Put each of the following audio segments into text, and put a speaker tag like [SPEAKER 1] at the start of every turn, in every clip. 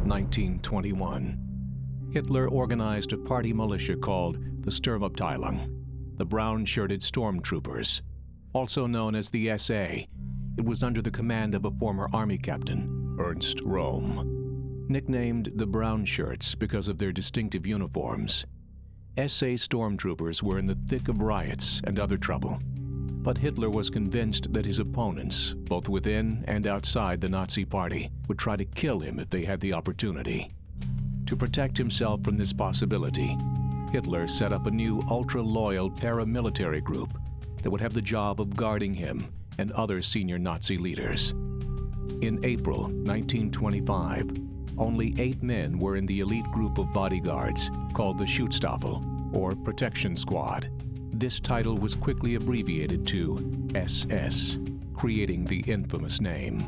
[SPEAKER 1] 1921. Hitler organized a party militia called the Sturmabteilung, the brown-shirted stormtroopers. Also known as the SA, it was under the command of a former army captain, Ernst Röhm. Nicknamed the Brown Shirts because of their distinctive uniforms, SA stormtroopers were in the thick of riots and other trouble. But Hitler was convinced that his opponents, both within and outside the Nazi Party, would try to kill him if they had the opportunity. To protect himself from this possibility, Hitler set up a new ultra-loyal paramilitary group that would have the job of guarding him and other senior Nazi leaders. In April 1925, only 8 men were in the elite group of bodyguards called the Schutzstaffel, or Protection Squad. This title was quickly abbreviated to SS, creating the infamous name.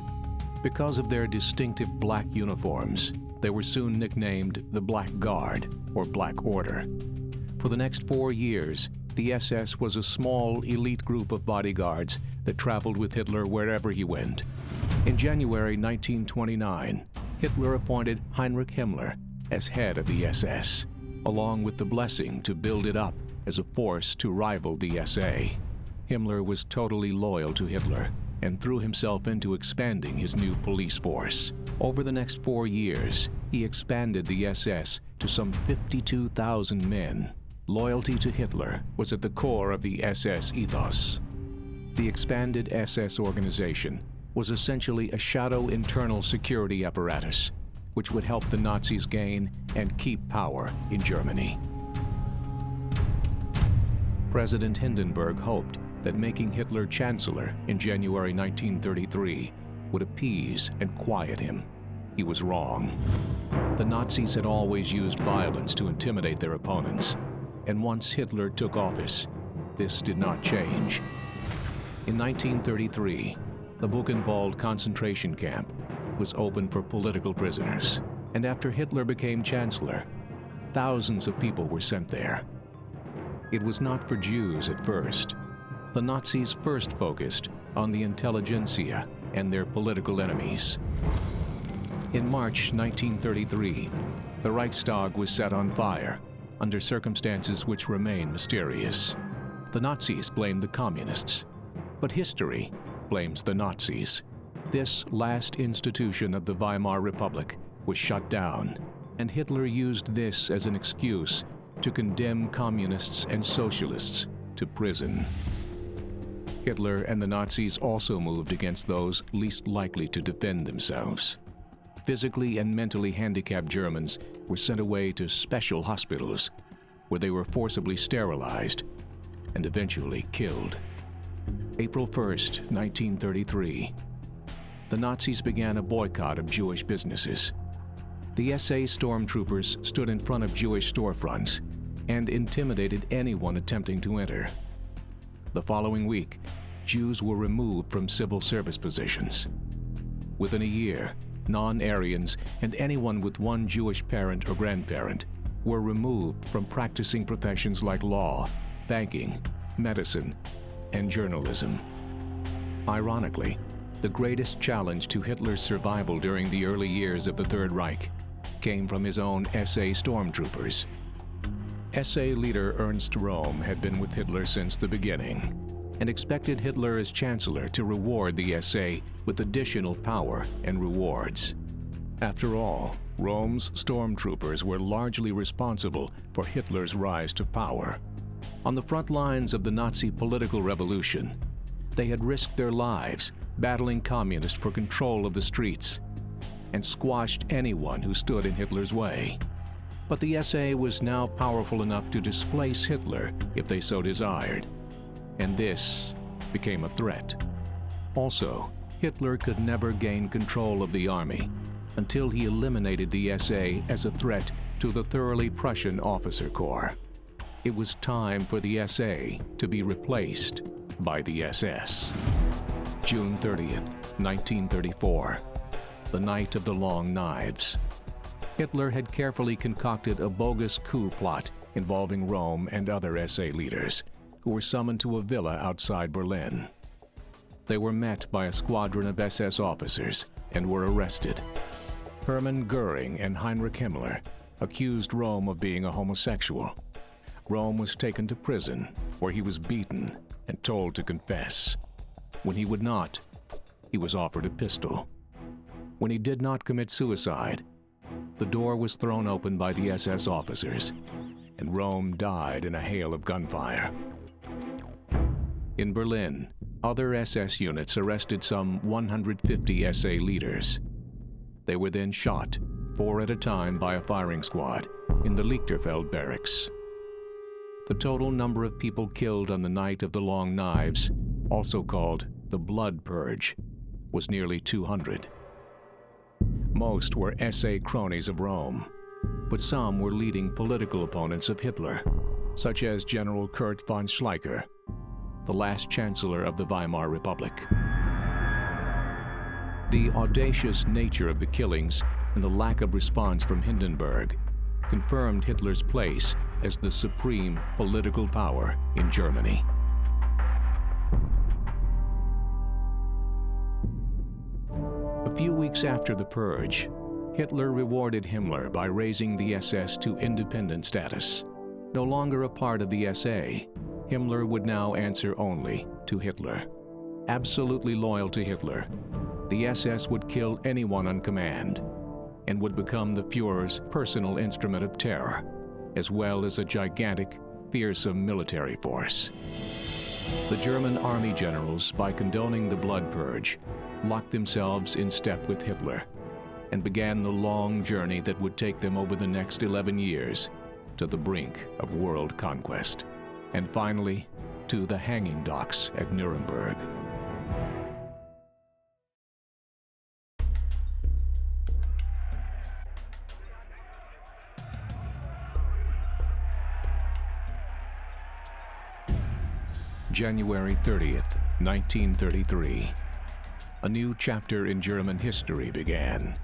[SPEAKER 1] Because of their distinctive black uniforms, they were soon nicknamed the Black Guard, or Black Order. For the next 4 years, the SS was a small, elite group of bodyguards that traveled with Hitler wherever he went. In January 1929, Hitler appointed Heinrich Himmler as head of the SS, along with the blessing to build it up as a force to rival the SA. Himmler was totally loyal to Hitler and threw himself into expanding his new police force. Over the next 4 years, he expanded the SS to some 52,000 men. Loyalty to Hitler was at the core of the SS ethos. The expanded SS organization was essentially a shadow internal security apparatus, which would help the Nazis gain and keep power in Germany. President Hindenburg hoped that making Hitler chancellor in January 1933 would appease and quiet him. He was wrong. The Nazis had always used violence to intimidate their opponents, and once Hitler took office, this did not change. In 1933, the Buchenwald concentration camp was open for political prisoners, and after Hitler became chancellor, thousands of people were sent there. It was not for Jews at first. The Nazis first focused on the intelligentsia and their political enemies. In March 1933, the Reichstag was set on fire under circumstances which remain mysterious. The Nazis blamed the communists, but history blames the Nazis. This last institution of the Weimar Republic was shut down, and Hitler used this as an excuse to condemn communists and socialists to prison. Hitler and the Nazis also moved against those least likely to defend themselves. Physically and mentally handicapped Germans were sent away to special hospitals, where they were forcibly sterilized and eventually killed. April 1st, 1933, the Nazis began a boycott of Jewish businesses. The SA stormtroopers stood in front of Jewish storefronts and intimidated anyone attempting to enter. The following week, Jews were removed from civil service positions. Within a year, non-Aryans and anyone with one Jewish parent or grandparent were removed from practicing professions like law, banking, medicine, and journalism. Ironically, the greatest challenge to Hitler's survival during the early years of the Third Reich came from his own SA stormtroopers. SA leader Ernst Röhm had been with Hitler since the beginning and expected Hitler as chancellor to reward the SA with additional power and rewards. After all, Röhm's stormtroopers were largely responsible for Hitler's rise to power. On the front lines of the Nazi political revolution, they had risked their lives battling communists for control of the streets and squashed anyone who stood in Hitler's way. But the SA was now powerful enough to displace Hitler if they so desired, and this became a threat. Also, Hitler could never gain control of the army until he eliminated the SA as a threat to the thoroughly Prussian officer corps. It was time for the SA to be replaced by the SS. June 30th, 1934, the night of the long knives. Hitler had carefully concocted a bogus coup plot involving Röhm and other SA leaders, who were summoned to a villa outside Berlin. They were met by a squadron of SS officers and were arrested. Hermann Goering and Heinrich Himmler accused Röhm of being a homosexual. Röhm was taken to prison, where he was beaten and told to confess. When he would not, he was offered a pistol. When he did not commit suicide, the door was thrown open by the SS officers, and Röhm died in a hail of gunfire. In Berlin, other SS units arrested some 150 SA leaders. They were then shot, 4 at a time by a firing squad, in the Lichterfeld barracks. The total number of people killed on the night of the Long Knives, also called the Blood Purge, was nearly 200. Most were SA cronies of Röhm, but some were leading political opponents of Hitler, such as General Kurt von Schleicher, the last chancellor of the Weimar Republic. The audacious nature of the killings and the lack of response from Hindenburg confirmed Hitler's place as the supreme political power in Germany. A few weeks after the purge, Hitler rewarded Himmler by raising the SS to independent status. No longer a part of the SA, Himmler would now answer only to Hitler. Absolutely loyal to Hitler, the SS would kill anyone on command and would become the Führer's personal instrument of terror, as well as a gigantic, fearsome military force. The German army generals, by condoning the blood purge, locked themselves in step with Hitler and began the long journey that would take them over the next 11 years to the brink of world conquest, and finally to the hanging docks at Nuremberg. January 30th, 1933. A new chapter in German history began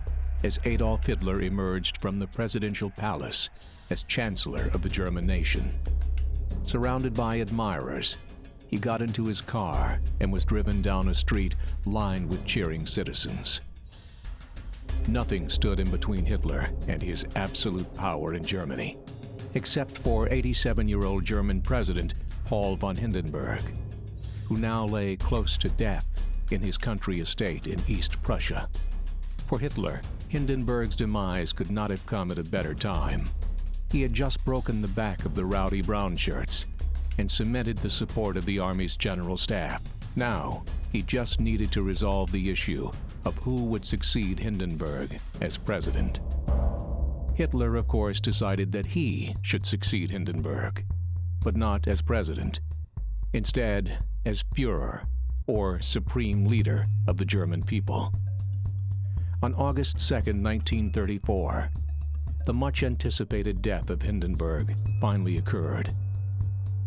[SPEAKER 1] as Adolf Hitler emerged from the presidential palace as Chancellor of the German nation. Surrounded by admirers, he got into his car and was driven down a street lined with cheering citizens. Nothing stood in between Hitler and his absolute power in Germany, except for 87-year-old German President Paul von Hindenburg, who now lay close to death in his country estate in East Prussia. For Hitler, Hindenburg's demise could not have come at a better time. He had just broken the back of the rowdy brown shirts and cemented the support of the Army's general staff. Now, he just needed to resolve the issue of who would succeed Hindenburg as president. Hitler, of course, decided that he should succeed Hindenburg, but not as president. Instead, as Führer, or supreme leader of the German people. On August 2, 1934, the much-anticipated death of Hindenburg finally occurred.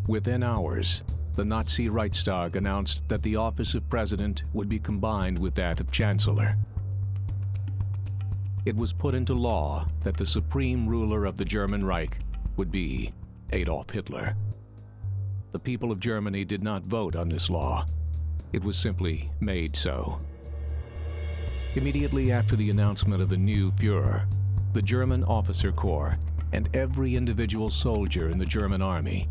[SPEAKER 1] Within hours, the Nazi Reichstag announced that the office of president would be combined with that of chancellor. It was put into law that the supreme ruler of the German Reich would be Adolf Hitler. The people of Germany did not vote on this law. It was simply made so. Immediately after the announcement of the new Führer, the German officer corps and every individual soldier in the German army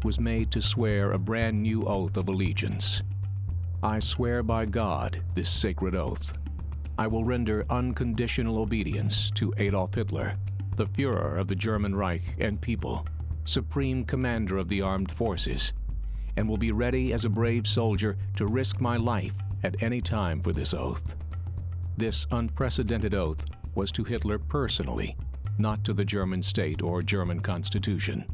[SPEAKER 1] was made to swear a brand new oath of allegiance. I swear by God this sacred oath. I will render unconditional obedience to Adolf Hitler, the Führer of the German Reich and people, supreme commander of the armed forces, and will be ready as a brave soldier to risk my life at any time for this oath. This unprecedented oath was to Hitler personally, not to the German state or German constitution.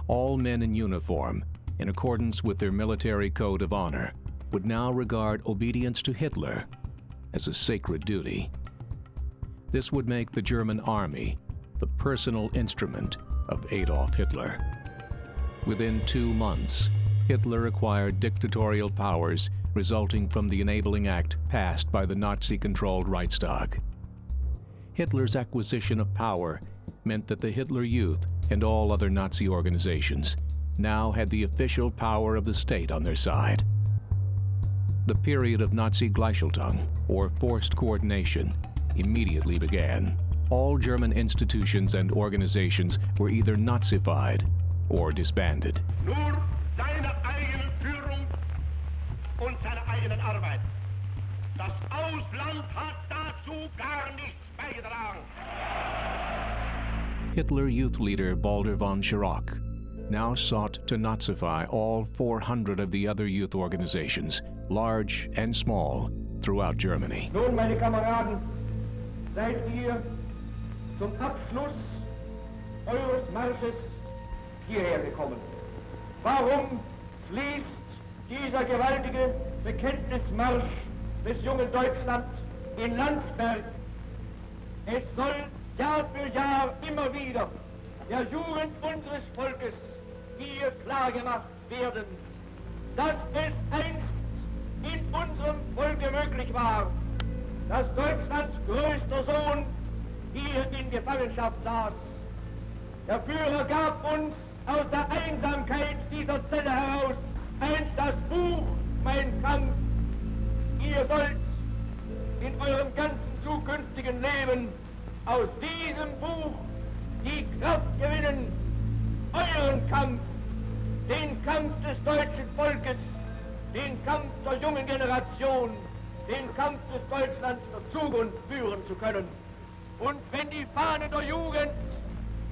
[SPEAKER 1] All men in uniform, in accordance with their military code of honor, would now regard obedience to Hitler as a sacred duty. This would make the German army the personal instrument of Adolf Hitler. Within 2 months, Hitler acquired dictatorial powers resulting from the Enabling Act passed by the Nazi-controlled Reichstag. Hitler's acquisition of power meant that the Hitler Youth and all other Nazi organizations now had the official power of the state on their side. The period of Nazi Gleichschaltung, or forced coordination, immediately began. All German institutions and organizations were either Nazified or disbanded.
[SPEAKER 2] Nur seine eigene Führung und seine eigenen Arbeit. Das Ausland hat dazu gar nichts beigetragen.
[SPEAKER 1] Hitler Youth leader Baldur von Schirach now sought to Nazify all 400 of the other youth organizations, large and small, throughout Germany.
[SPEAKER 2] Nun, meine Kameraden, seid ihr zum Abschluss eures Marsches hierher gekommen. Warum fließt dieser gewaltige Bekenntnismarsch des jungen Deutschland in Landsberg? Es soll Jahr für Jahr immer wieder der Jugend unseres Volkes hier klargemacht werden, dass es einst in unserem Volke möglich war, dass Deutschlands größter Sohn hier in Gefangenschaft saß. Der Führer gab uns aus der Einsamkeit dieser Zelle heraus einst das Buch Mein Kampf. Ihr sollt in eurem ganzen zukünftigen Leben aus diesem Buch die Kraft gewinnen, euren Kampf, den Kampf des deutschen Volkes, den Kampf der jungen Generation, den Kampf des Deutschlands der Zukunft führen zu können. Und wenn die Fahne der Jugend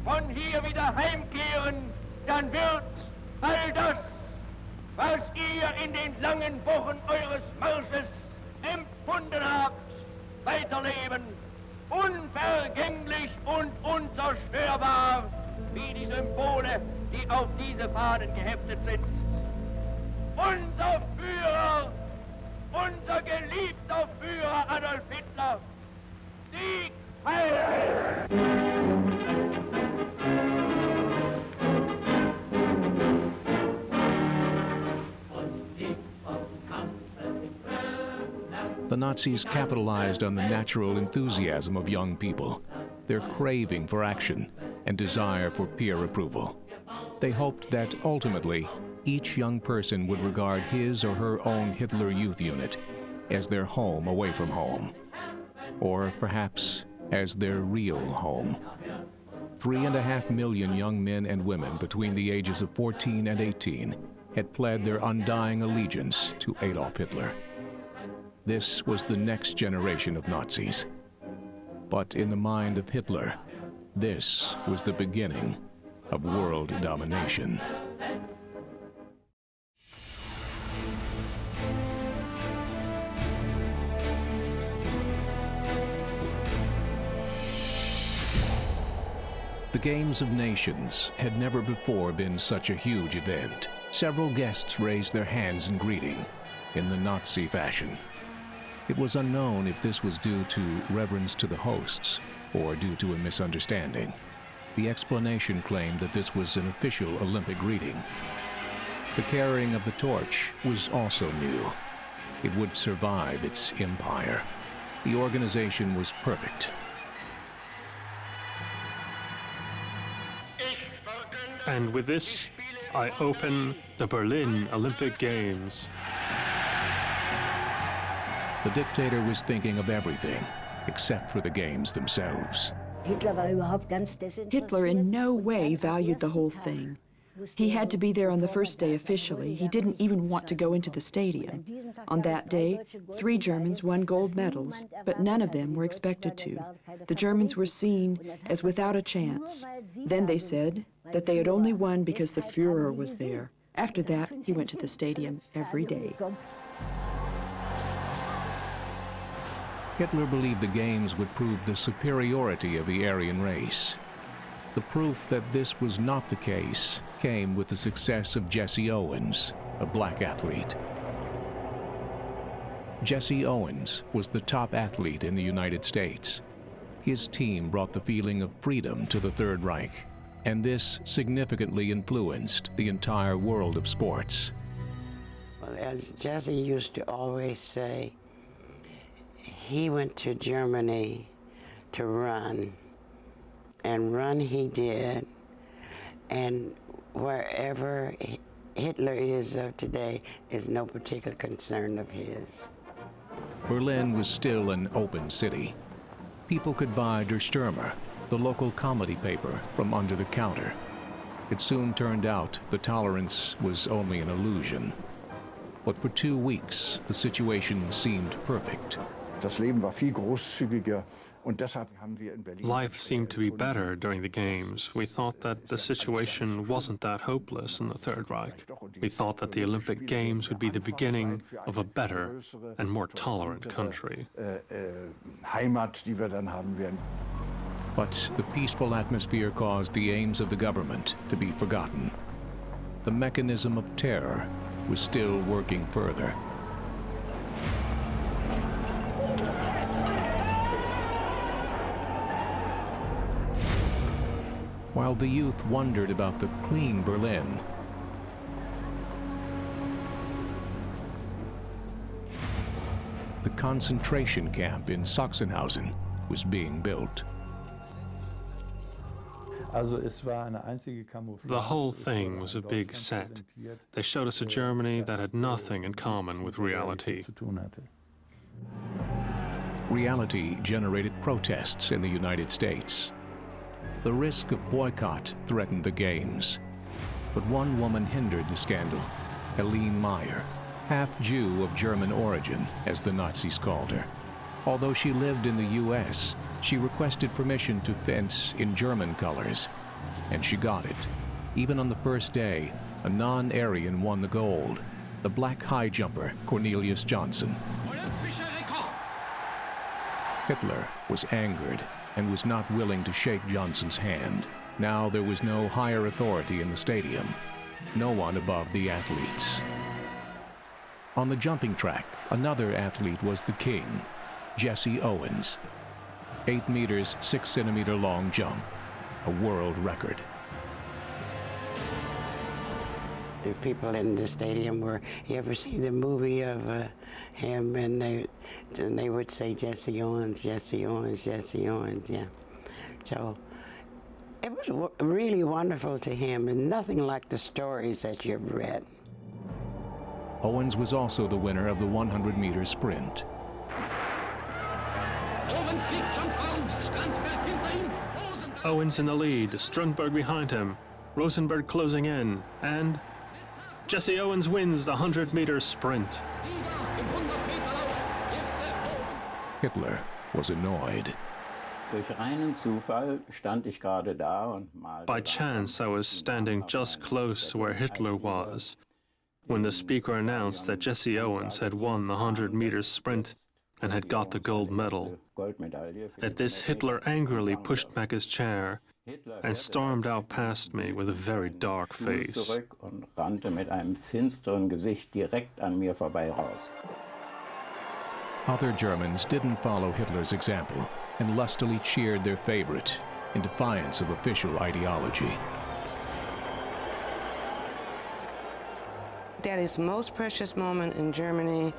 [SPEAKER 2] von hier wieder heimkehren, dann wird all das, was ihr in den langen Wochen eures Marsches empfunden habt, weiterleben, unvergänglich und unzerstörbar, wie die Symbole, die auf diese Fahnen geheftet sind. Unser Führer, unser geliebter Führer Adolf Hitler, Sieg heil!
[SPEAKER 1] The Nazis capitalized on the natural enthusiasm of young people, their craving for action and desire for peer approval. They hoped that ultimately each young person would regard his or her own Hitler Youth Unit as their home away from home, or perhaps as their real home. 3.5 million young men and women between the ages of 14 and 18 had pled their undying allegiance to Adolf Hitler. This was the next generation of Nazis. But in the mind of Hitler, this was the beginning of world domination. The Games of Nations had never before been such a huge event. Several guests raised their hands in greeting, in the Nazi fashion. It was unknown if this was due to reverence to the hosts or due to a misunderstanding. The explanation claimed that this was an official Olympic greeting. The carrying of the torch was also new. It would survive its empire. The organization was perfect.
[SPEAKER 3] And with this, I open the Berlin Olympic Games.
[SPEAKER 1] The dictator was thinking of everything except for the games themselves.
[SPEAKER 4] Hitler in no way valued the whole thing. He had to be there on the first day officially. He didn't even want to go into the stadium. On that day, 3 Germans won gold medals, but none of them were expected to. The Germans were seen as without a chance. Then they said that they had only won because the Führer was there. After that, he went to the stadium every day.
[SPEAKER 1] Hitler believed the games would prove the superiority of the Aryan race. The proof that this was not the case came with the success of Jesse Owens, a black athlete. Jesse Owens was the top athlete in the United States. His team brought the feeling of freedom to the Third Reich, and this significantly influenced the entire world of sports.
[SPEAKER 5] Well, as Jesse used to always say, he went to Germany to run, and run he did, and wherever Hitler is of today is no particular concern of his.
[SPEAKER 1] Berlin was still an open city. People could buy Der Stürmer, the local comedy paper, from under the counter. It soon turned out the tolerance was only an illusion. But for 2 weeks, the situation seemed perfect.
[SPEAKER 6] Das Leben war viel großzügiger und deshalb haben wir in Berlin.
[SPEAKER 3] Life seemed to be better during the Games. We thought that the situation wasn't that hopeless in the Third Reich. We thought that the Olympic Games would be the beginning of a better and more tolerant country.
[SPEAKER 6] Heimat, die wir dann haben werden.
[SPEAKER 1] But the peaceful atmosphere caused the aims of the government to be forgotten. The mechanism of terror was still working further. While the youth wondered about the clean Berlin, the concentration camp in Sachsenhausen was being built.
[SPEAKER 3] The whole thing was a big set. They showed us a Germany that had nothing in common with reality.
[SPEAKER 1] Reality generated protests in the United States. The risk of boycott threatened the Games. But one woman hindered the scandal, Helene Meyer, half Jew of German origin, as the Nazis called her. Although she lived in the U.S., she requested permission to fence in German colors, and she got it. Even on the first day, a non-Aryan won the gold, the black high jumper Cornelius Johnson. Hitler was angered and was not willing to shake Johnson's hand. Now there was no higher authority in the stadium, no one above the athletes. On the jumping track, another athlete was the king, Jesse Owens. 8 meters, 6 centimeter long jump, a world record.
[SPEAKER 5] The people in the stadium were, you ever see the movie of him, and they would say Jesse Owens, Jesse Owens, Jesse Owens, yeah. So it was really wonderful to him, and nothing like the stories that you've read.
[SPEAKER 1] Owens was also the winner of the 100-meter sprint.
[SPEAKER 3] Owens in the lead, Strundberg behind him, Rosenberg closing in, and Jesse Owens wins the 100-meter sprint.
[SPEAKER 1] Hitler was annoyed.
[SPEAKER 3] By chance, I was standing just close to where Hitler was when the speaker announced that Jesse Owens had won the 100-meter sprint and had got the gold medal. At this, Hitler angrily pushed back his chair and stormed out past me with a very dark face.
[SPEAKER 1] Other Germans didn't follow Hitler's example and lustily cheered their favorite in defiance of official ideology.
[SPEAKER 7] Daddy's most precious moment in Germany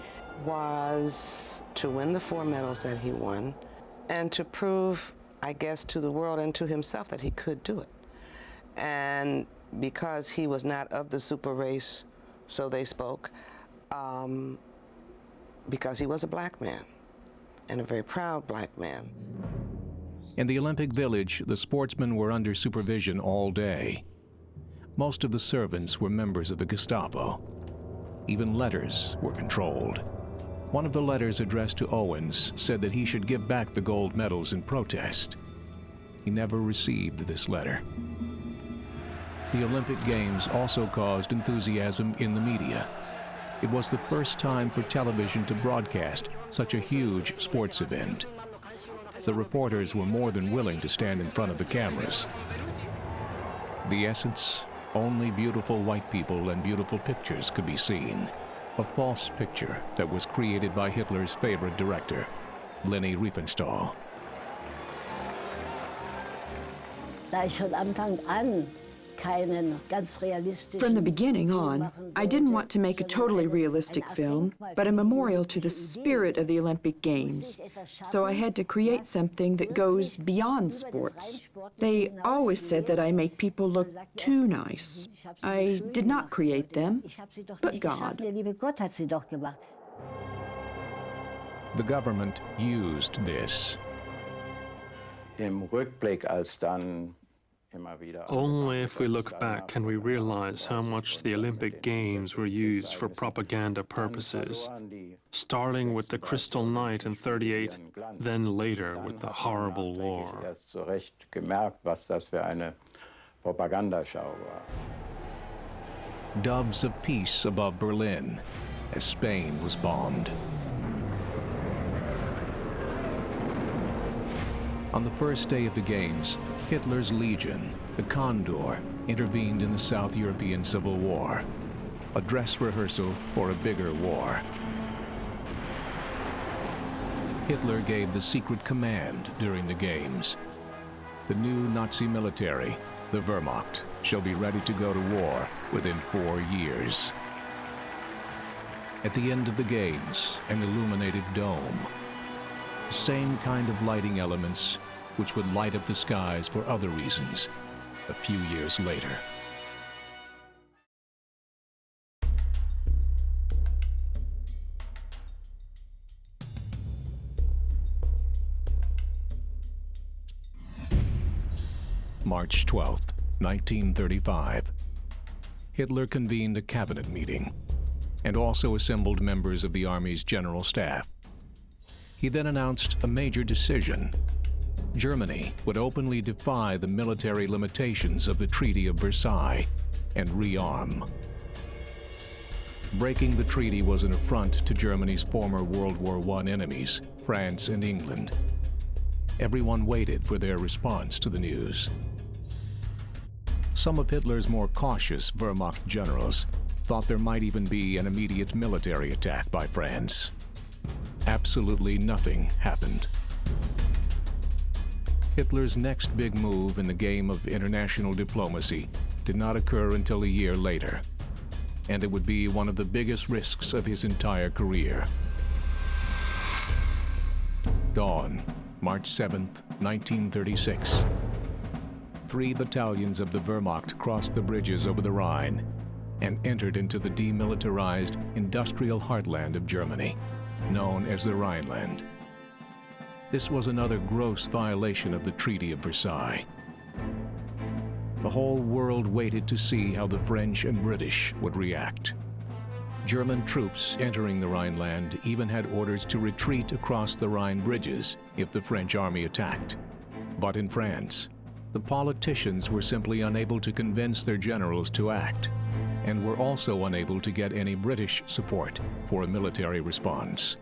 [SPEAKER 7] was to win the 4 medals that he won and to prove, I guess, to the world and to himself that he could do it. And because he was not of the super race, so they spoke, because he was a black man and a very proud black man.
[SPEAKER 1] In the Olympic Village, the sportsmen were under supervision all day. Most of the servants were members of the Gestapo. Even letters were controlled. One of the letters addressed to Owens said that he should give back the gold medals in protest. He never received this letter. The Olympic Games also caused enthusiasm in the media. It was the first time for television to broadcast such a huge sports event. The reporters were more than willing to stand in front of the cameras. The essence: only beautiful white people and beautiful pictures could be seen. A false picture that was created by Hitler's favorite director, Leni Riefenstahl.
[SPEAKER 4] From the beginning on, I didn't want to make a totally realistic film, but a memorial to the spirit of the Olympic Games. So I had to create something that goes beyond sports. They always said that I make people look too nice. I did not create them, but God.
[SPEAKER 1] The government used this.
[SPEAKER 8] im Rückblick, als dann immer wieder.
[SPEAKER 3] Only if we look back can we realize how much the Olympic Games were used for propaganda purposes, starting with the Crystal Night in '38, then later with the horrible war.
[SPEAKER 8] Erst so recht gemerkt, was das für eine Propagandaschau war.
[SPEAKER 1] Doves of peace above Berlin as Spain was bombed. On the first day of the Games, Hitler's Legion, the Condor, intervened in the South European Civil War, a dress rehearsal for a bigger war. Hitler gave the secret command during the Games. The new Nazi military, the Wehrmacht, shall be ready to go to war within 4 years. At the end of the Games, an illuminated dome. The same kind of lighting elements which would light up the skies for other reasons a few years later. March 12, 1935. Hitler convened a cabinet meeting and also assembled members of the Army's general staff. He then announced a major decision. Germany would openly defy the military limitations of the Treaty of Versailles and rearm. Breaking the treaty was an affront to Germany's former World War I enemies, France and England. Everyone waited for their response to the news. Some of Hitler's more cautious Wehrmacht generals thought there might even be an immediate military attack by France. Absolutely nothing happened. Hitler's next big move in the game of international diplomacy did not occur until a year later, and it would be one of the biggest risks of his entire career. Dawn, March 7, 1936. 3 battalions of the Wehrmacht crossed the bridges over the Rhine and entered into the demilitarized industrial heartland of Germany, known as the Rhineland. This was another gross violation of the Treaty of Versailles. The whole world waited to see how the French and British would react. German troops entering the Rhineland even had orders to retreat across the Rhine bridges if the French army attacked. But in France, the politicians were simply unable to convince their generals to act, and were also unable to get any British support for a military response.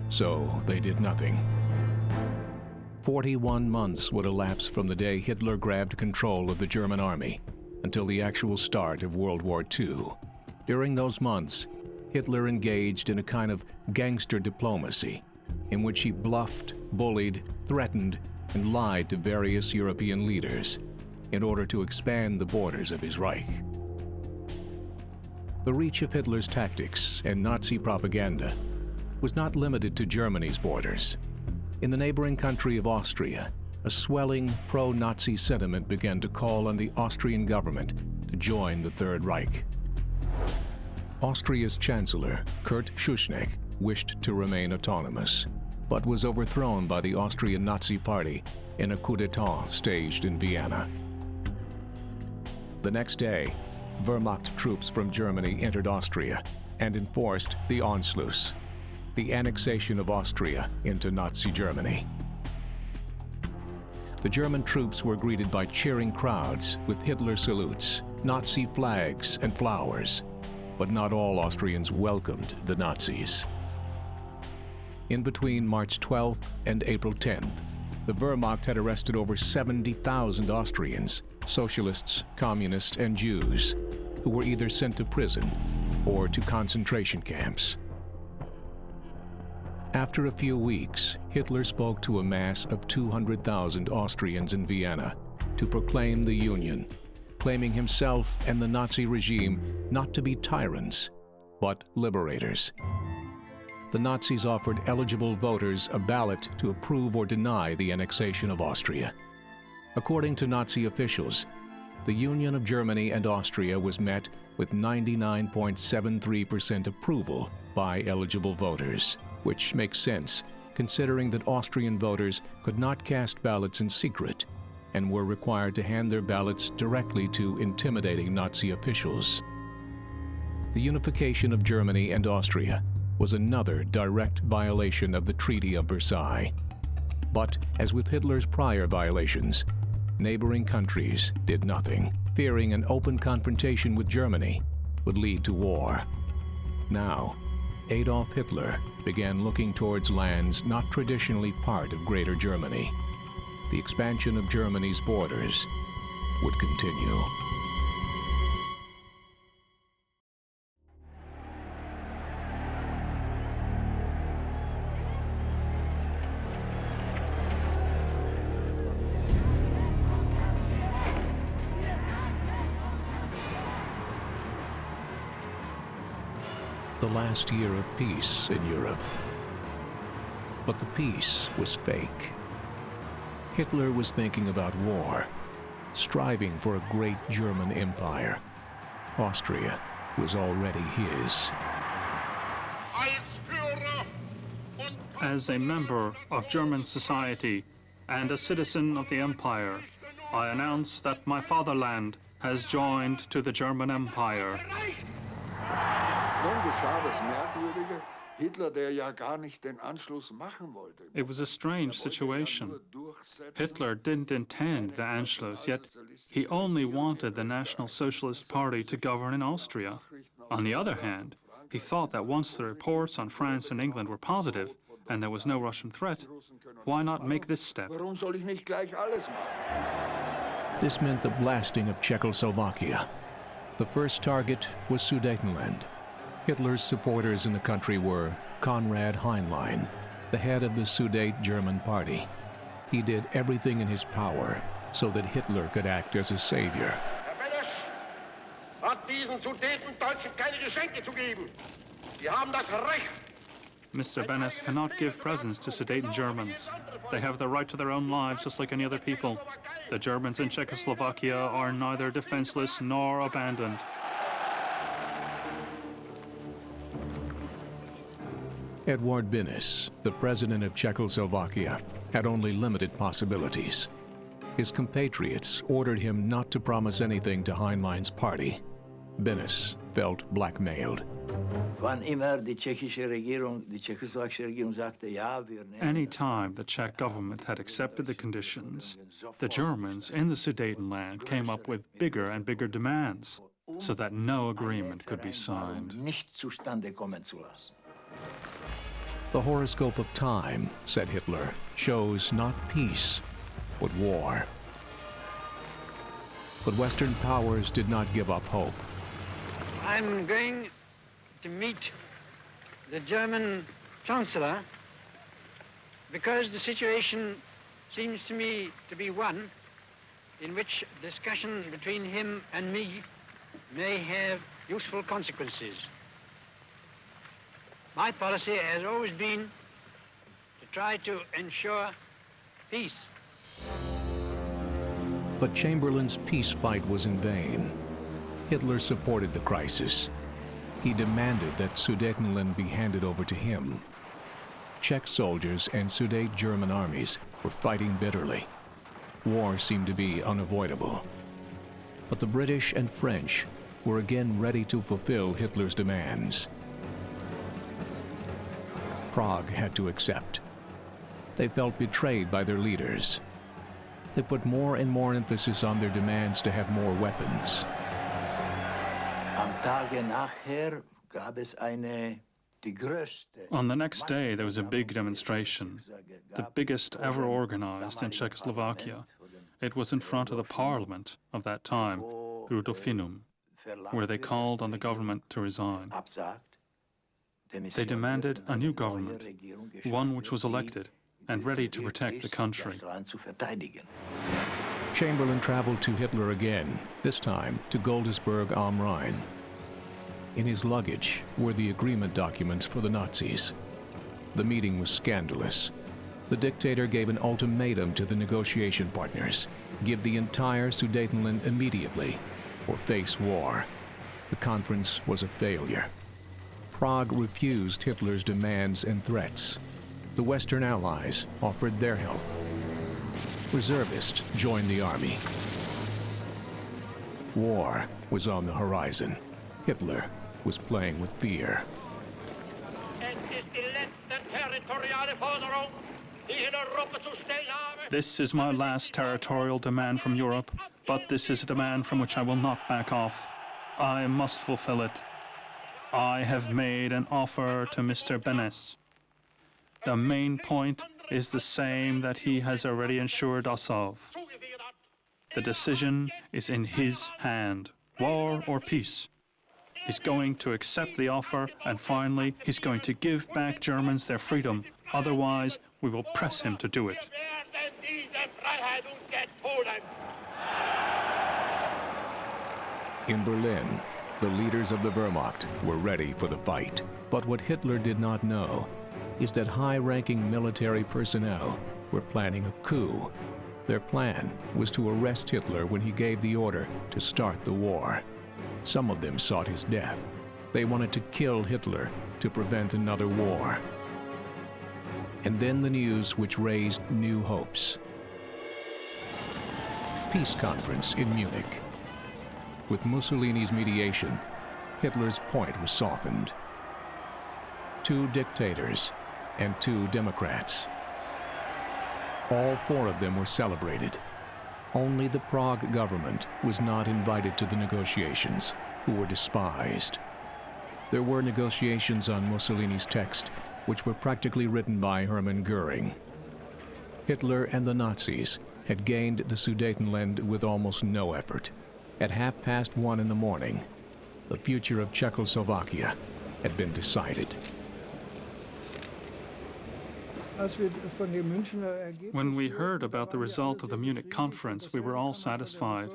[SPEAKER 1] So they did nothing. 41 months would elapse from the day Hitler grabbed control of the German army until the actual start of World War II. During those months, Hitler engaged in a kind of gangster diplomacy in which he bluffed, bullied, threatened, and lied to various European leaders in order to expand the borders of his Reich. The reach of Hitler's tactics and Nazi propaganda was not limited to Germany's borders. In the neighboring country of Austria, a swelling pro-Nazi sentiment began to call on the Austrian government to join the Third Reich. Austria's Chancellor, Kurt Schuschnigg, wished to remain autonomous, but was overthrown by the Austrian Nazi Party in a coup d'etat staged in Vienna. The next day, Wehrmacht troops from Germany entered Austria and enforced the Anschluss, the annexation of Austria into Nazi Germany. The German troops were greeted by cheering crowds with Hitler salutes, Nazi flags, and flowers, but not all Austrians welcomed the Nazis. In between March 12th and April 10th, the Wehrmacht had arrested over 70,000 Austrians, socialists, communists, and Jews, who were either sent to prison or to concentration camps. After a few weeks, Hitler spoke to a mass of 200,000 Austrians in Vienna to proclaim the Union, claiming himself and the Nazi regime not to be tyrants, but liberators. The Nazis offered eligible voters a ballot to approve or deny the annexation of Austria. According to Nazi officials, the Union of Germany and Austria was met with 99.73% approval by eligible voters, which makes sense considering that Austrian voters could not cast ballots in secret and were required to hand their ballots directly to intimidating Nazi officials. The unification of Germany and Austria was another direct violation of the Treaty of Versailles. But, as with Hitler's prior violations, neighboring countries did nothing, fearing an open confrontation with Germany would lead to war. Now, Adolf Hitler began looking towards lands not traditionally part of Greater Germany. The expansion of Germany's borders would continue. The last year of peace in Europe. But the peace was fake. Hitler was thinking about war, striving for a great German empire. Austria was already his.
[SPEAKER 3] As a member of German society and a citizen of the empire, I announce that my fatherland has joined to the German Empire.
[SPEAKER 9] Nun geschah das Merkwürdige. Hitler, der ja gar nicht den Anschluss machen wollte.
[SPEAKER 3] It was a strange situation. Hitler didn't intend the Anschluss, yet he only wanted the National Socialist Party to govern in Austria. On the other hand, he thought that once the reports on France and England were positive and there was no Russian threat, why not make this step?
[SPEAKER 9] Warum soll ich nicht gleich alles machen?
[SPEAKER 1] This meant the blasting of Czechoslovakia. The first target was Sudetenland. Hitler's supporters in the country were Konrad Heinlein, the head of the Sudete German Party. He did everything in his power so that Hitler could act as a savior.
[SPEAKER 2] Herr Benes hat diesen Sudetendeutschen keine Geschenke zu geben. Sie haben das Recht.
[SPEAKER 3] Mr. Benes cannot give presents to Sudeten Germans. They have the right to their own lives just like any other people. The Germans in Czechoslovakia are neither defenseless nor abandoned.
[SPEAKER 1] Eduard Beneš, the president of Czechoslovakia, had only limited possibilities. His compatriots ordered him not to promise anything to Heinlein's party. Beneš felt blackmailed.
[SPEAKER 3] Any time the Czech government had accepted the conditions, the Germans in the Sudetenland came up with bigger and bigger demands so that no agreement could be signed.
[SPEAKER 1] The horoscope of time, said Hitler, shows not peace, but war. But Western powers did not give up hope.
[SPEAKER 10] I'm going to meet the German Chancellor because the situation seems to me to be one in which discussion between him and me may have useful consequences. My policy has always been to try to ensure peace.
[SPEAKER 1] But Chamberlain's peace fight was in vain. Hitler supported the crisis. He demanded that Sudetenland be handed over to him. Czech soldiers and Sudete German armies were fighting bitterly. War seemed to be unavoidable. But the British and French were again ready to fulfill Hitler's demands. Prague had to accept. They felt betrayed by their leaders. They put more and more emphasis on their demands to have more weapons.
[SPEAKER 3] On the next day, there was a big demonstration, the biggest ever organized in Czechoslovakia. It was in front of the parliament of that time, the Dauphinum, where they called on the government to resign. They demanded a new government, one which was elected and ready to protect the country.
[SPEAKER 1] Chamberlain traveled to Hitler again, this time to Goldesberg am Rhein. In his luggage were the agreement documents for the Nazis. The meeting was scandalous. The dictator gave an ultimatum to the negotiation partners: give the entire Sudetenland immediately or face war. The conference was a failure. Prague refused Hitler's demands and threats. The Western Allies offered their help. Reservists joined the army. War was on the horizon. Hitler was playing with fear.
[SPEAKER 3] This is my last territorial demand from Europe, but this is a demand from which I will not back off. I must fulfill it. I have made an offer to Mr. Beneš. The main point is the same that he has already assured us of. The decision is in his hand, war or peace. He's going to accept the offer, and finally, he's going to give back Germans their freedom. Otherwise, we will press him to do it.
[SPEAKER 1] In Berlin, the leaders of the Wehrmacht were ready for the fight. But what Hitler did not know is that high-ranking military personnel were planning a coup. Their plan was to arrest Hitler when he gave the order to start the war. Some of them sought his death. They wanted to kill Hitler to prevent another war. And then the news which raised new hopes. Peace conference in Munich. With Mussolini's mediation, Hitler's point was softened. 2 dictators and 2 democrats. All 4 of them were celebrated. Only the Prague government was not invited to the negotiations, who were despised. There were negotiations on Mussolini's text, which were practically written by Hermann Göring. Hitler and the Nazis had gained the Sudetenland with almost no effort. At 1:30 in the morning, the future of Czechoslovakia had been decided.
[SPEAKER 3] When we heard about the result of the Munich conference, we were all satisfied.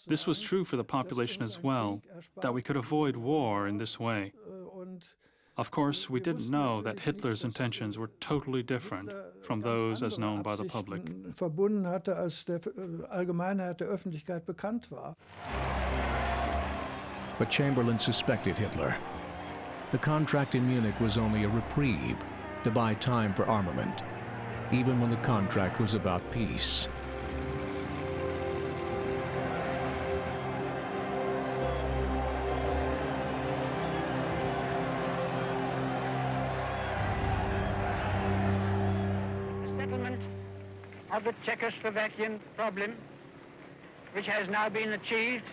[SPEAKER 3] This was true for the population as well, that we could avoid war in this way. Of course, we didn't know that Hitler's intentions were totally different from those as known by the public.
[SPEAKER 1] But Chamberlain suspected Hitler. The contract in Munich was only a reprieve to buy time for armament, even when the contract was about peace.
[SPEAKER 10] The settlement of the Czechoslovakian problem, which has now been achieved,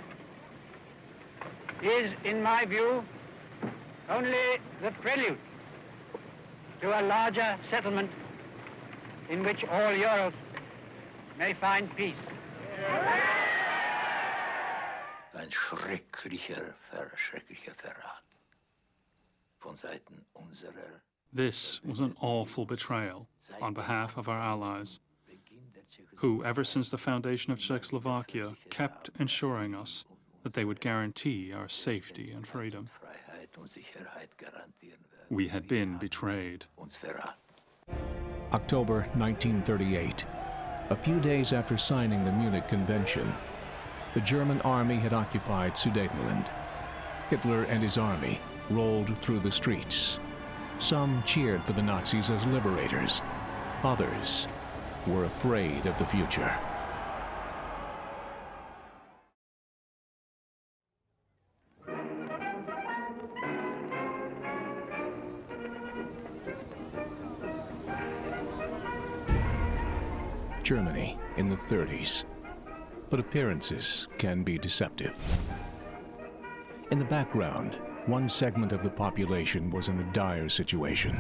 [SPEAKER 10] is, in my view, only the prelude to a larger settlement in which all Europe may find peace.
[SPEAKER 11] Ein schrecklicher Verrat von Seiten unserer.
[SPEAKER 3] This was an awful betrayal on behalf of our allies, who, ever since the foundation of Czechoslovakia, kept ensuring us that they would guarantee our safety and freedom. We had been betrayed.
[SPEAKER 1] October 1938. A few days after signing the Munich Convention, the German army had occupied Sudetenland. Hitler and his army rolled through the streets. Some cheered for the Nazis as liberators. Others were afraid of the future. Germany in the 30s. But appearances can be deceptive. In the background, one segment of the population was in a dire situation.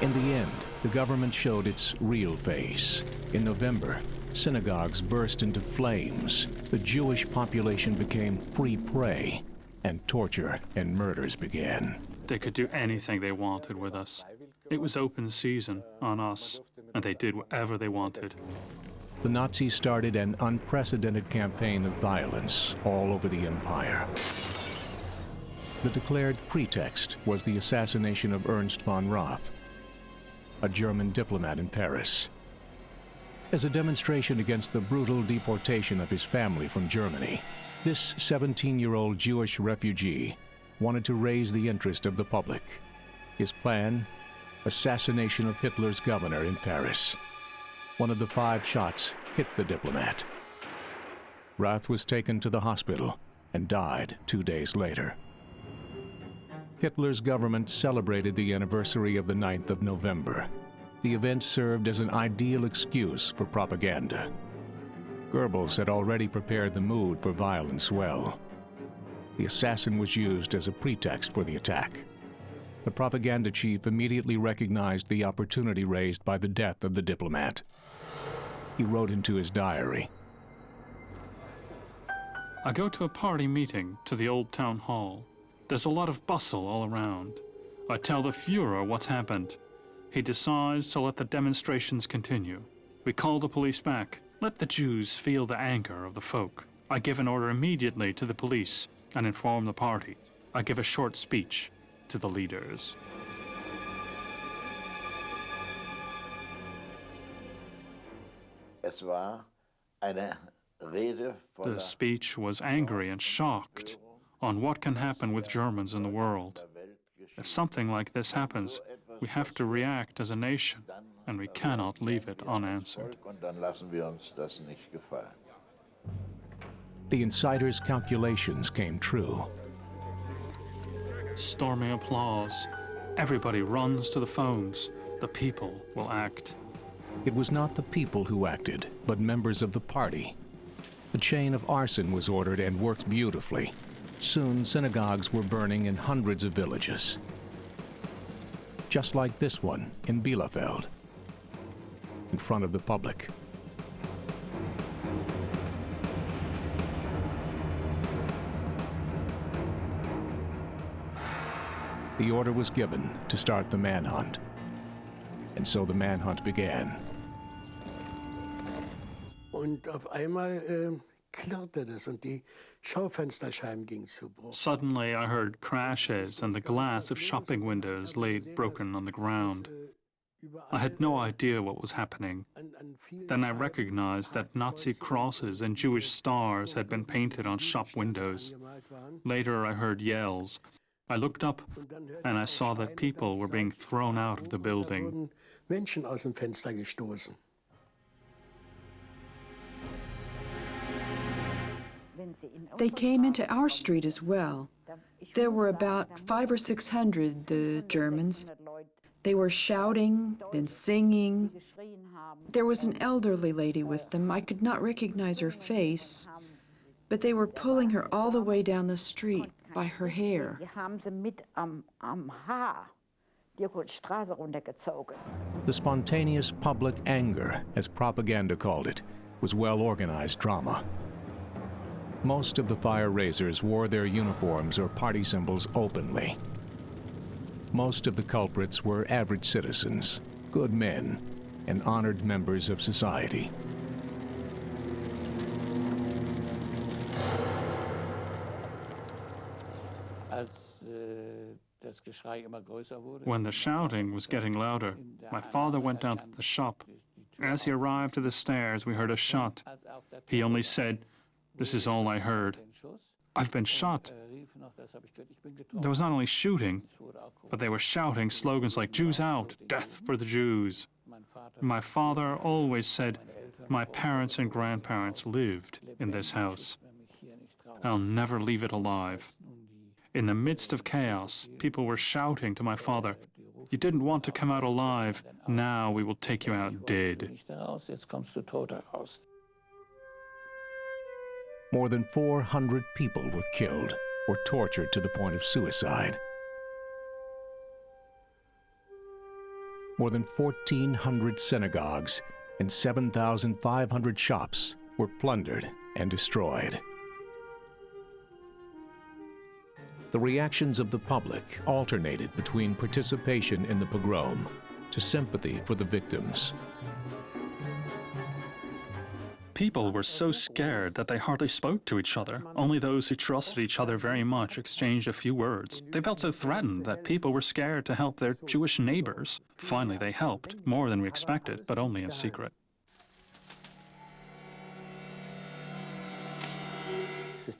[SPEAKER 1] In the end, the government showed its real face. In November, synagogues burst into flames. The Jewish population became free prey, and torture and murders began.
[SPEAKER 3] They could do anything they wanted with us. It was open season on us, and they did whatever they wanted.
[SPEAKER 1] The Nazis started an unprecedented campaign of violence all over the empire. The declared pretext was the assassination of Ernst von Roth, a German diplomat in Paris. As a demonstration against the brutal deportation of his family from Germany, this 17-year-old Jewish refugee wanted to raise the interest of the public. His plan Assassination of Hitler's governor in Paris. One of the 5 shots hit the diplomat. Rath was taken to the hospital and died 2 days later. Hitler's government celebrated the anniversary of the 9th of November. The event served as an ideal excuse for propaganda. Goebbels had already prepared the mood for violence well. The assassin was used as a pretext for the attack. The propaganda chief immediately recognized the opportunity raised by the death of the diplomat. He wrote into his diary,
[SPEAKER 3] I go to a party meeting to the old town hall. There's a lot of bustle all around. I tell the Führer what's happened. He decides to let the demonstrations continue. We call the police back. Let the Jews feel the anger of the folk. I give an order immediately to the police and inform the party. I give a short speech to the leaders. The speech was angry and shocked on what can happen with Germans in the world. If something like this happens, we have to react as a nation, and we cannot leave it unanswered.
[SPEAKER 1] The insider's calculations came true.
[SPEAKER 3] Stormy applause. Everybody runs to the phones. The people will act.
[SPEAKER 1] It was not the people who acted, but members of the party. A chain of arson was ordered and worked beautifully. Soon, synagogues were burning in hundreds of villages. Just like this one in Bielefeld, in front of the public. The order was given to start the manhunt. And so the manhunt began.
[SPEAKER 12] Und auf einmal klirrte das und die Schaufensterscheiben gingen zu Bruch.
[SPEAKER 3] Suddenly I heard crashes and the glass of shopping windows laid broken on the ground. I had no idea what was happening. Then I recognized that Nazi crosses and Jewish stars had been painted on shop windows. Later I heard yells. I looked up and I saw that people were being thrown out of the building.
[SPEAKER 12] Menschen aus dem Fenster gestoßen.
[SPEAKER 4] They came into our street as well. There were about 500 or 600, the Germans. They were shouting, then singing. There was an elderly lady with them. I could not recognize her face, but they were pulling her all the way down the street by her hair.
[SPEAKER 1] The spontaneous public anger, as propaganda called it, was well-organized drama. Most of the fire raisers wore their uniforms or party symbols openly. Most of the culprits were average citizens, good men, and honored members of society.
[SPEAKER 3] When the shouting was getting louder, my father went down to the shop. As he arrived to the stairs, we heard a shot. He only said, "This is all I heard. I've been shot." There was not only shooting, but they were shouting slogans like "Jews out, death for the Jews." My father always said, "My parents and grandparents lived in this house. I'll never leave it alive." In the midst of chaos, people were shouting to my father, "You didn't want to come out alive. Now we will take you out dead."
[SPEAKER 1] More than 400 people were killed or tortured to the point of suicide. More than 1,400 synagogues and 7,500 shops were plundered and destroyed. The reactions of the public alternated between participation in the pogrom to sympathy for the victims.
[SPEAKER 3] People were so scared that they hardly spoke to each other. Only those who trusted each other very much exchanged a few words. They felt so threatened that people were scared to help their Jewish neighbors. Finally, they helped, more than we expected, but only in secret.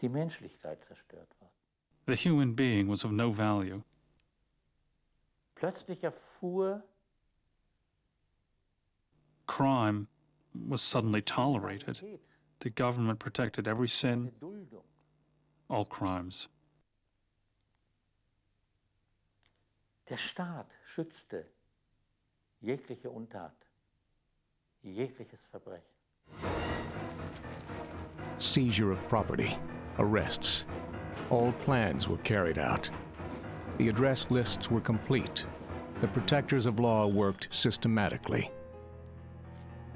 [SPEAKER 11] Die Menschlichkeit zerstört war.
[SPEAKER 3] The human being was of no value.
[SPEAKER 13] Plötzlich erfuhr
[SPEAKER 3] Crime was suddenly tolerated. The government protected every sin, all crimes.
[SPEAKER 13] Der Staat schützte jegliche Untat, jegliches Verbrechen.
[SPEAKER 1] Seizure of property, arrests. All plans were carried out. The address lists were complete. The protectors of law worked systematically.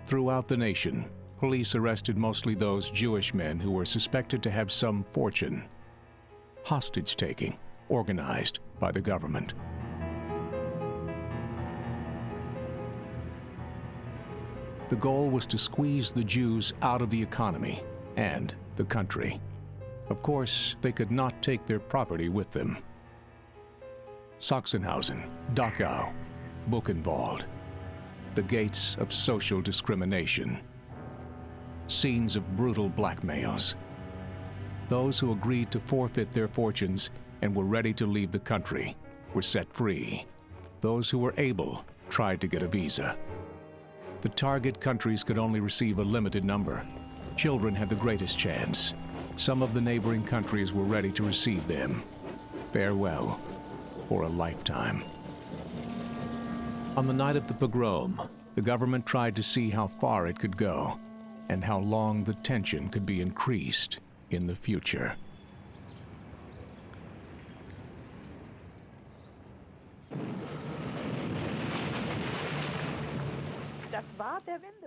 [SPEAKER 1] Throughout the nation, police arrested mostly those Jewish men who were suspected to have some fortune. Hostage-taking, organized by the government. The goal was to squeeze the Jews out of the economy and the country. Of course, they could not take their property with them. Sachsenhausen, Dachau, Buchenwald, the gates of social discrimination. Scenes of brutal blackmails. Those who agreed to forfeit their fortunes and were ready to leave the country were set free. Those who were able tried to get a visa. The target countries could only receive a limited number. Children had the greatest chance. Some of the neighboring countries were ready to receive them. Farewell for a lifetime. On the night of the pogrom, the government tried to see how far it could go and how long the tension could be increased in the future.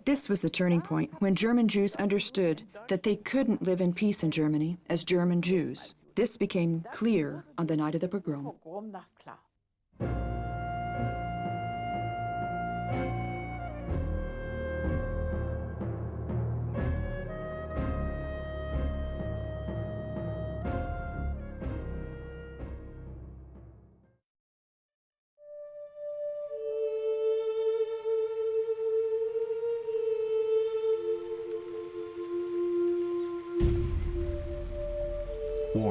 [SPEAKER 4] This was the turning point when German Jews understood that they couldn't live in peace in Germany as German Jews. This became clear on the night of the pogrom.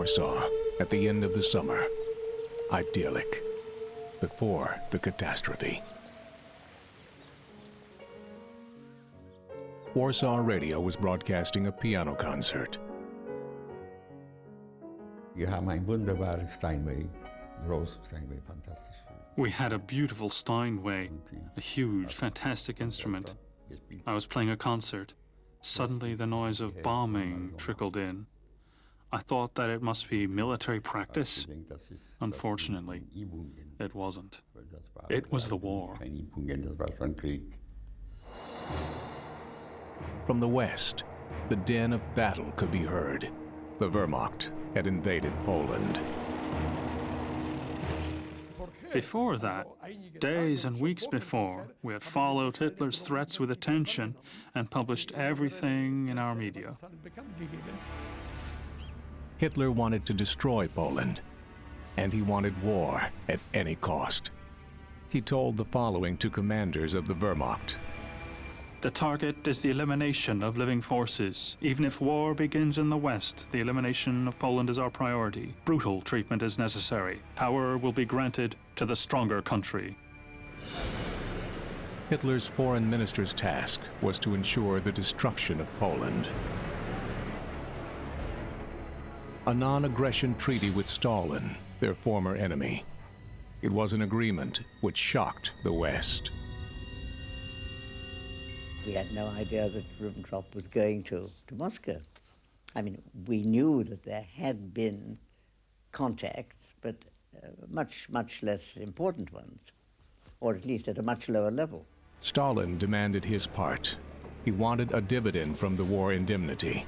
[SPEAKER 1] Warsaw at the end of the summer. Idyllic. Before the catastrophe. Warsaw Radio was broadcasting a piano concert.
[SPEAKER 14] Wir haben ein wunderbares Steinway, groß Steinway, fantastisch.
[SPEAKER 3] We had a beautiful Steinway, a huge, fantastic instrument. I was playing a concert. Suddenly the noise of bombing trickled in. I thought that it must be military practice. Unfortunately, it wasn't. It was the war.
[SPEAKER 1] From the west, the din of battle could be heard. The Wehrmacht had invaded Poland.
[SPEAKER 3] Before that, days and weeks before, we had followed Hitler's threats with attention and published everything in our media.
[SPEAKER 1] Hitler wanted to destroy Poland, and he wanted war at any cost. He told the following to commanders of the Wehrmacht.
[SPEAKER 3] The target is the elimination of living forces. Even if war begins in the West, the elimination of Poland is our priority. Brutal treatment is necessary. Power will be granted to the stronger country.
[SPEAKER 1] Hitler's foreign minister's task was to ensure the destruction of Poland. A non-aggression treaty with Stalin, their former enemy. It was an agreement which shocked the West.
[SPEAKER 15] We had no idea that Ribbentrop was going to Moscow. I mean, we knew that there had been contacts, but much, much less important ones, or at least at a much lower level.
[SPEAKER 1] Stalin demanded his part. He wanted a dividend from the war indemnity.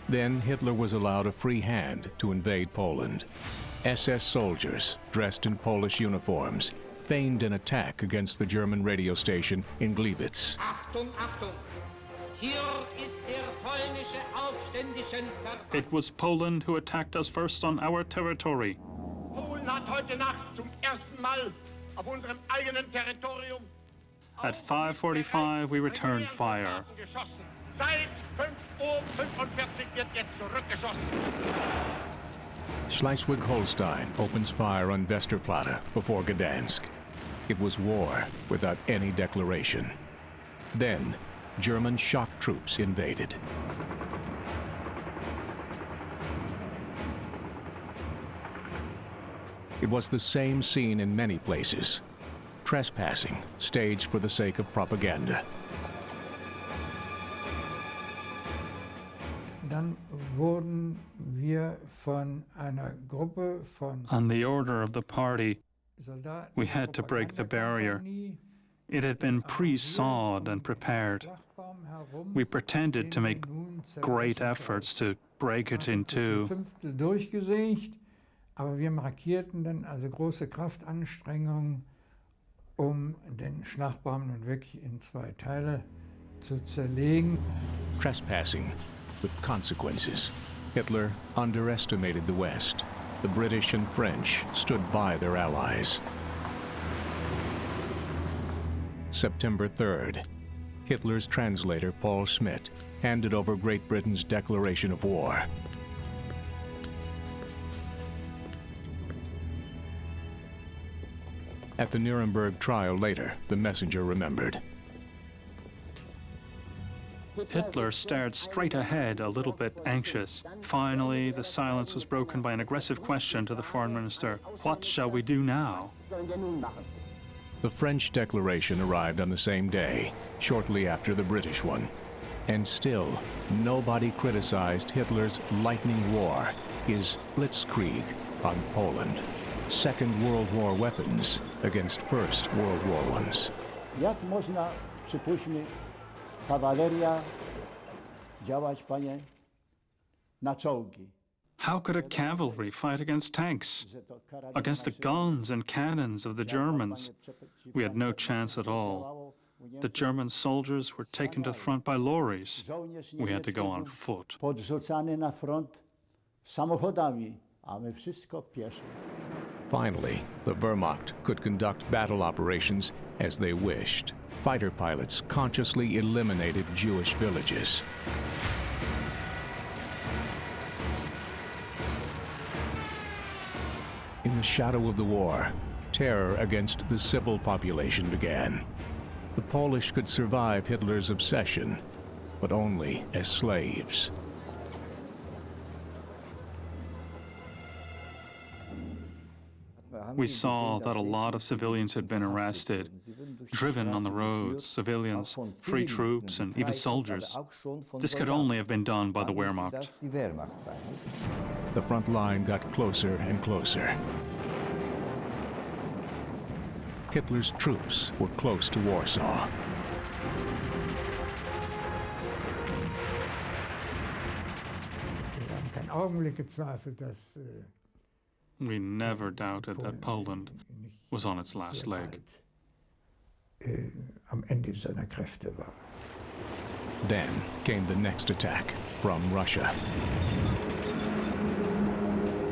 [SPEAKER 1] Then Hitler was allowed a free hand to invade Poland. SS soldiers, dressed in Polish uniforms, feigned an attack against the German radio station in Gliwice.
[SPEAKER 2] Achtung, Achtung! Hier ist der polnische Aufständischen
[SPEAKER 3] It was Poland who attacked us first on our territory.
[SPEAKER 2] Polen hat heute Nacht zum ersten Mal auf unserem eigenen Territorium.
[SPEAKER 3] At 5:45, we returned fire.
[SPEAKER 2] Seit 5:45 Uhr wird jetzt zurückgeschossen.
[SPEAKER 1] Schleswig-Holstein opens fire on Westerplatte before Gdansk. It was war without any declaration. Then, German shock troops invaded. It was the same scene in many places. Trespassing, staged for the sake of propaganda.
[SPEAKER 16] Dann wurden wir von einer Gruppe von
[SPEAKER 3] On the order of the party,
[SPEAKER 16] Soldaten
[SPEAKER 3] we had to break the barrier. It had been pre-sawed and prepared. We pretended to make great efforts to break it in two.
[SPEAKER 16] Fünftel durchgesägt, aber wir markierten dann also große Kraftanstrengungen, den Schlagbaum nun wirklich in zwei Teile zu zerlegen.
[SPEAKER 1] Trespassing with consequences. Hitler underestimated the West. The British and French stood by their allies. September 3rd, Hitler's translator, Paul Schmidt, handed over Great Britain's declaration of war. At the Nuremberg trial later, the messenger remembered.
[SPEAKER 3] Hitler stared straight ahead, a little bit anxious. Finally, the silence was broken by an aggressive question to the foreign minister. What shall we do now?
[SPEAKER 1] The French declaration arrived on the same day, shortly after the British one. And still, nobody criticized Hitler's lightning war, his blitzkrieg on Poland. Second World War weapons against First World War ones.
[SPEAKER 17] Jak można, przypuśćmy, kawaleria działać, panie, na czołgi?
[SPEAKER 3] How could a cavalry fight against tanks, against the guns and cannons of the Germans? We had no chance at all. The German soldiers were taken to the front by lorries. We had to go on foot.
[SPEAKER 17] Podrzucany na front samochodami, a my wszystko pieszo.
[SPEAKER 1] Finally, the Wehrmacht could conduct battle operations as they wished. Fighter pilots consciously eliminated Jewish villages. In the shadow of the war, terror against the civil population began. The Polish could survive Hitler's obsession, but only as slaves.
[SPEAKER 3] We saw that a lot of civilians had been arrested, driven on the roads, civilians, free troops, and even soldiers. This could only have been done by the Wehrmacht.
[SPEAKER 1] The front line got closer and closer. Hitler's troops were close to Warsaw.
[SPEAKER 16] Wir haben keinen Augenblick gezweifelt, dass
[SPEAKER 3] We never doubted that Poland was on its last leg.
[SPEAKER 16] Am Ende seiner Kräfte war.
[SPEAKER 1] Then came the next attack from Russia.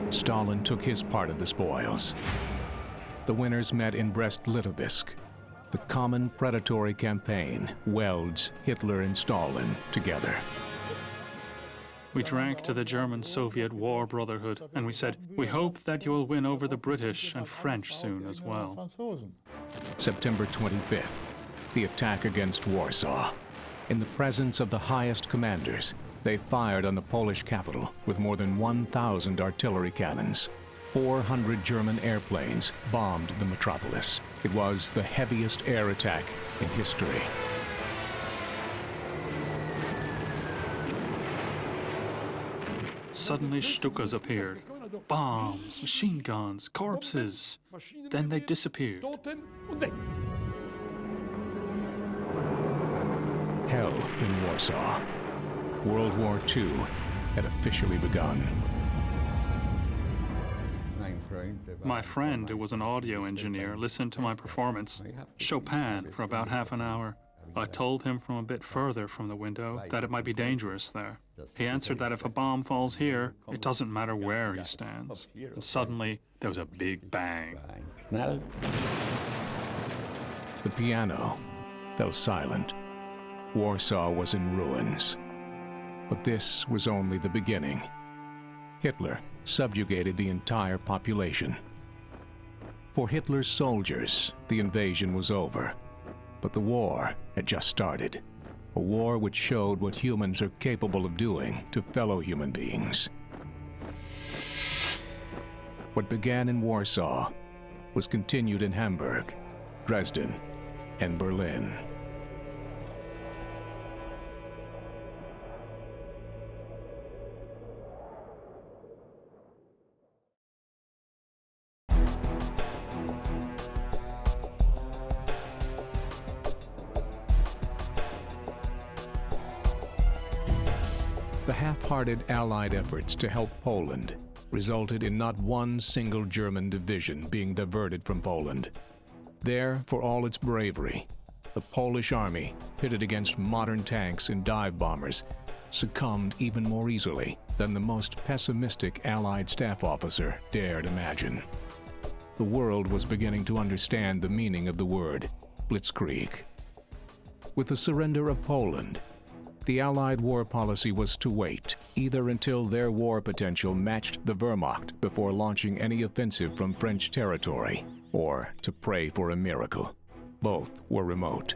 [SPEAKER 1] Stalin took his part of the spoils. The winners met in Brest-Litovsk. The common predatory campaign welds Hitler and Stalin together.
[SPEAKER 3] We drank to the German-Soviet war brotherhood, and we said, we hope that you will win over the British and French soon as well.
[SPEAKER 1] September 25th, the attack against Warsaw. In the presence of the highest commanders, they fired on the Polish capital with more than 1,000 artillery cannons. 400 German airplanes bombed the metropolis. It was the heaviest air attack in history.
[SPEAKER 3] Suddenly Stukas appeared. Bombs, machine guns, corpses. Then they disappeared.
[SPEAKER 1] Hell in Warsaw. World War II had officially begun.
[SPEAKER 3] My friend, who was an audio engineer, listened to my performance, Chopin, for about half an hour. I told him from a bit further from the window that it might be dangerous there. He answered that if a bomb falls here, it doesn't matter where he stands. And suddenly, there was a big bang.
[SPEAKER 1] The piano fell silent. Warsaw was in ruins. But this was only the beginning. Hitler subjugated the entire population. For Hitler's soldiers, the invasion was over, but the war had just started. A war which showed what humans are capable of doing to fellow human beings. What began in Warsaw was continued in Hamburg, Dresden, and Berlin. The half-hearted Allied efforts to help Poland resulted in not one single German division being diverted from Poland. There, for all its bravery, the Polish army, pitted against modern tanks and dive bombers, succumbed even more easily than the most pessimistic Allied staff officer dared imagine. The world was beginning to understand the meaning of the word blitzkrieg. With the surrender of Poland, the Allied war policy was to wait, either until their war potential matched the Wehrmacht before launching any offensive from French territory, or to pray for a miracle. Both were remote.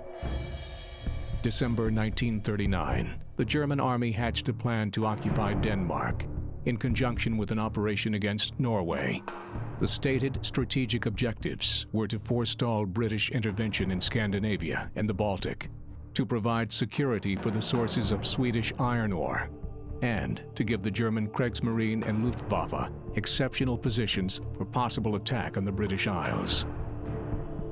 [SPEAKER 1] December 1939, the German army hatched a plan to occupy Denmark, in conjunction with an operation against Norway. The stated strategic objectives were to forestall British intervention in Scandinavia and the Baltic, to provide security for the sources of Swedish iron ore, and to give the German Kriegsmarine and Luftwaffe exceptional positions for possible attack on the British Isles.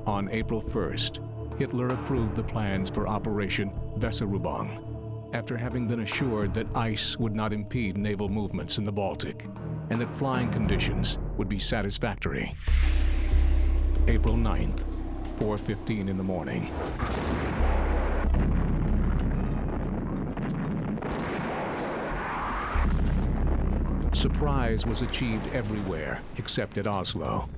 [SPEAKER 1] On April 1st, Hitler approved the plans for Operation Weserübung, after having been assured that ice would not impede naval movements in the Baltic, and that flying conditions would be satisfactory. April 9th, 4:15 in the morning. Surprise was achieved everywhere except at Oslo,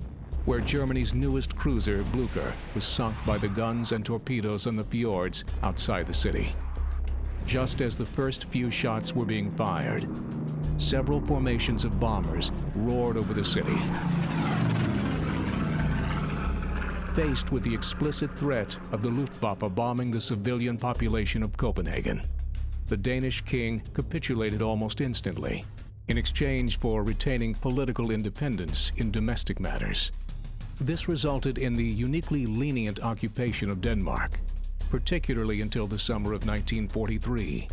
[SPEAKER 1] where Germany's newest cruiser, Blücher, was sunk by the guns and torpedoes on the fjords outside the city. Just as the first few shots were being fired, several formations of bombers roared over the city. Faced with the explicit threat of the Luftwaffe bombing the civilian population of Copenhagen, the Danish king capitulated almost instantly, in exchange for retaining political independence in domestic matters. This resulted in the uniquely lenient occupation of Denmark, particularly until the summer of 1943,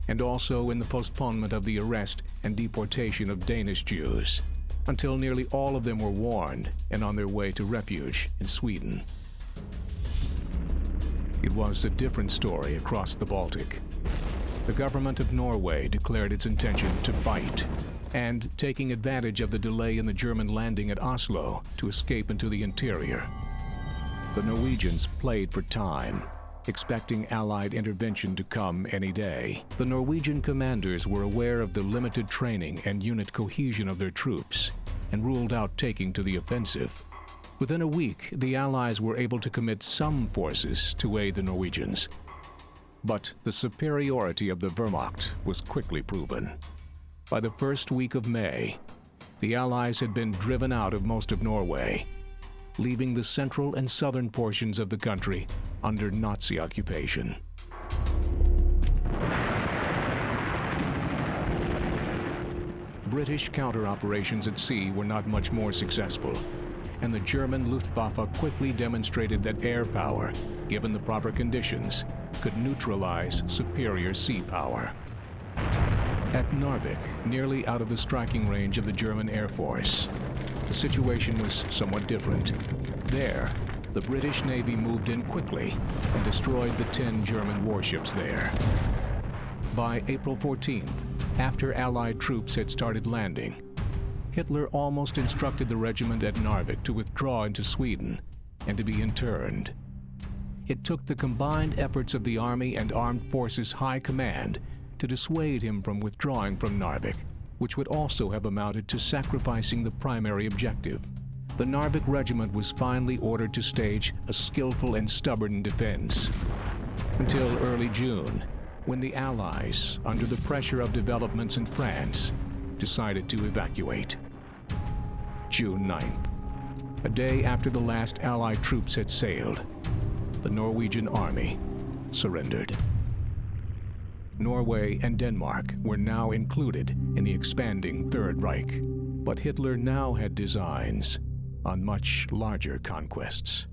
[SPEAKER 1] and also in the postponement of the arrest and deportation of Danish Jews, until nearly all of them were warned and on their way to refuge in Sweden. It was a different story across the Baltic. The government of Norway declared its intention to fight, and taking advantage of the delay in the German landing at Oslo to escape into the interior. The Norwegians played for time, expecting Allied intervention to come any day. The Norwegian commanders were aware of the limited training and unit cohesion of their troops, and ruled out taking to the offensive. Within a week, the Allies were able to commit some forces to aid the Norwegians. But the superiority of the Wehrmacht was quickly proven. By the first week of May, the Allies had been driven out of most of Norway, leaving the central and southern portions of the country under Nazi occupation. British counter-operations at sea were not much more successful, and the German Luftwaffe quickly demonstrated that air power, given the proper conditions, could neutralize superior sea power. At Narvik, nearly out of the striking range of the German Air Force, the situation was somewhat different. There, the British Navy moved in quickly and destroyed the 10 German warships there. By April 14th, after Allied troops had started landing, Hitler almost instructed the regiment at Narvik to withdraw into Sweden and to be interned. It took the combined efforts of the Army and Armed Forces High Command to dissuade him from withdrawing from Narvik, which would also have amounted to sacrificing the primary objective. The Narvik regiment was finally ordered to stage a skillful and stubborn defense, until early June, when the Allies, under the pressure of developments in France, decided to evacuate. June 9th. A day after the last Allied troops had sailed, the Norwegian army surrendered. Norway and Denmark were now included in the expanding Third Reich, but Hitler now had designs on much larger conquests.